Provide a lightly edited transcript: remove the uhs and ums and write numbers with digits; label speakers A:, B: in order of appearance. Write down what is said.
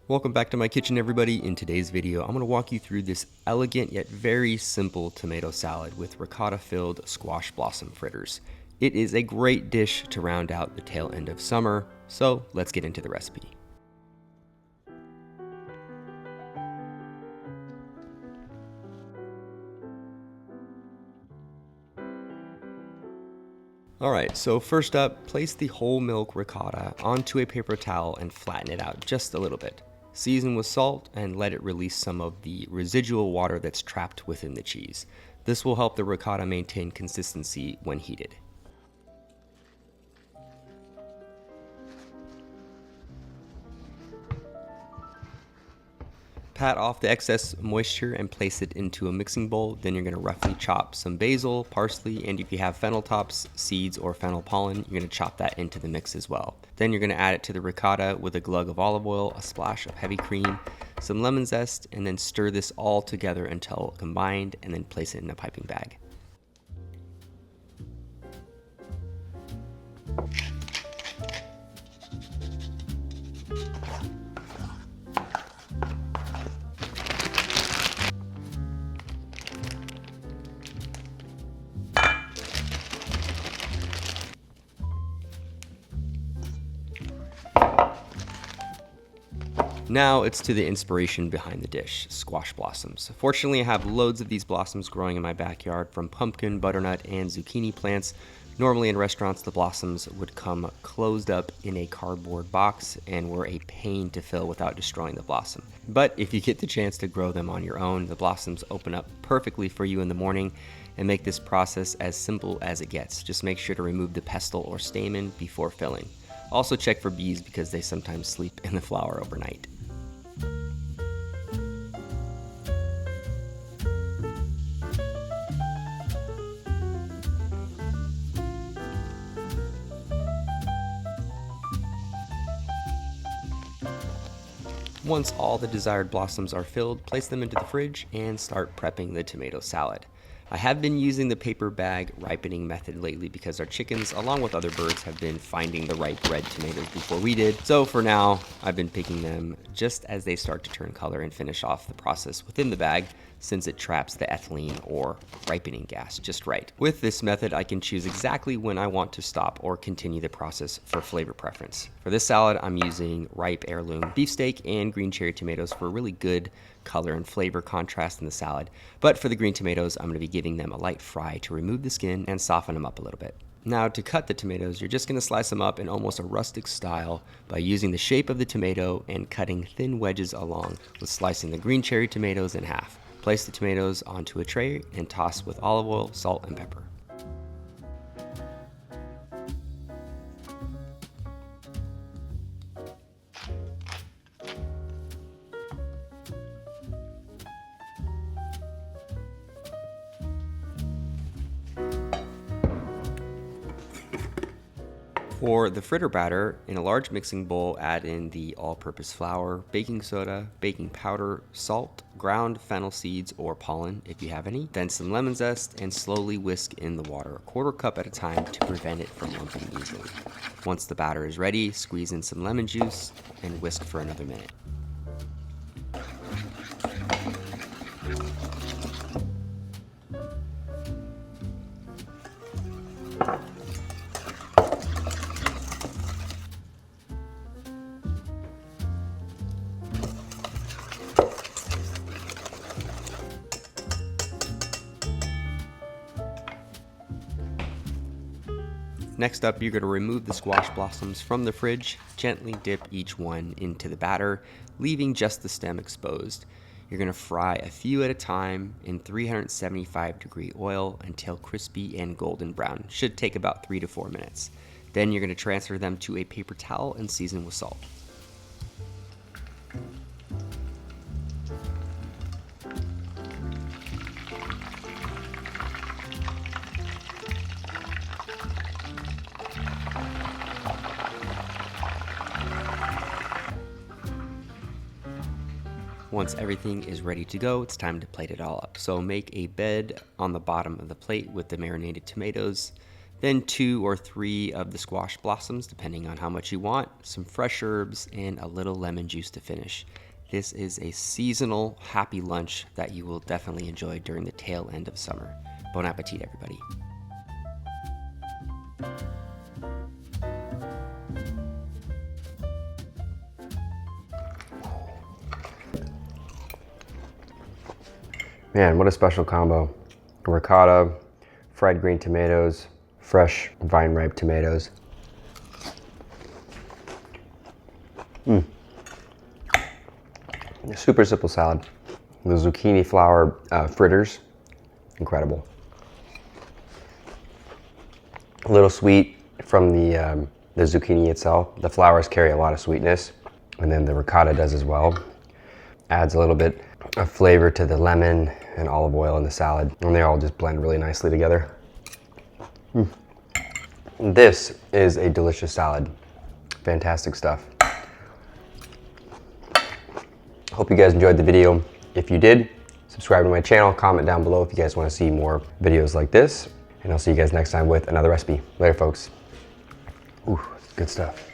A: Welcome back to my kitchen, everybody. In today's video, I'm going to walk you through this elegant yet very simple tomato salad with ricotta-filled squash blossom fritters. It is a great dish to round out the tail end of summer, so let's get into the recipe. Alright, so first up, place the whole milk ricotta onto a paper towel and flatten it out just a little bit. Season with salt and let it release some of the residual water that's trapped within the cheese. This will help the ricotta maintain consistency when heated. Pat off the excess moisture and place it into a mixing bowl. Then you're going to roughly chop some basil, parsley, and if you have fennel tops, seeds, or fennel pollen, you're going to chop that into the mix as well. Then you're going to add it to the ricotta with a glug of olive oil, a splash of heavy cream, some lemon zest, and then stir this all together until combined, and then place it in a piping bag. Now it's to the inspiration behind the dish, squash blossoms. Fortunately, I have loads of these blossoms growing in my backyard from pumpkin, butternut, and zucchini plants. Normally in restaurants, the blossoms would come closed up in a cardboard box and were a pain to fill without destroying the blossom. But if you get the chance to grow them on your own, the blossoms open up perfectly for you in the morning and make this process as simple as it gets. Just make sure to remove the pestle or stamen before filling. Also check for bees because they sometimes sleep in the flour overnight. Once all the desired blossoms are filled, place them into the fridge and start prepping the tomato salad. I have been using the paper bag ripening method lately because our chickens, along with other birds, have been finding the ripe red tomatoes before we did. So for now, I've been picking them just as they start to turn color and finish off the process within the bag, since it traps the ethylene or ripening gas just right. With this method, I can choose exactly when I want to stop or continue the process for flavor preference. For this salad, I'm using ripe heirloom beefsteak and green cherry tomatoes for a really good color and flavor contrast in the salad. But for the green tomatoes, I'm going to be giving them a light fry to remove the skin and soften them up a little bit. Now to cut the tomatoes, you're just going to slice them up in almost a rustic style by using the shape of the tomato and cutting thin wedges along with slicing the green cherry tomatoes in half. Place the tomatoes onto a tray and toss with olive oil, salt, and pepper. For the fritter batter, in a large mixing bowl, add in the all-purpose flour, baking soda, baking powder, salt, ground fennel seeds or pollen if you have any, then some lemon zest, and slowly whisk in the water, a quarter cup at a time to prevent it from lumping easily. Once the batter is ready, squeeze in some lemon juice and whisk for another minute. Next up, you're going to remove the squash blossoms from the fridge, gently dip each one into the batter, leaving just the stem exposed. You're going to fry a few at a time in 375-degree oil until crispy and golden brown. Should take about 3 to 4 minutes. Then you're going to transfer them to a paper towel and season with salt. Once everything is ready to go, it's time to plate it all up. So make a bed on the bottom of the plate with the marinated tomatoes. then 2 or 3 of the squash blossoms, depending on how much you want, some fresh herbs, and a little lemon juice to finish. This is a seasonal happy lunch that you will definitely enjoy during the tail end of summer. Bon appetit, everybody.
B: Man, what a special combo. Ricotta, fried green tomatoes, fresh vine-ripe tomatoes. Super simple salad. The zucchini flower fritters, incredible. A little sweet from the zucchini itself. The flowers carry a lot of sweetness, and then the ricotta does as well. Adds a little bit of flavor to the lemon and olive oil in the salad, and they all just blend really nicely together. This is a delicious salad. Fantastic stuff. Hope you guys enjoyed the video. If you did, subscribe to my channel, comment down below if you guys want to see more videos like this, and I'll see you guys next time with another recipe. Later, folks. Ooh, good stuff.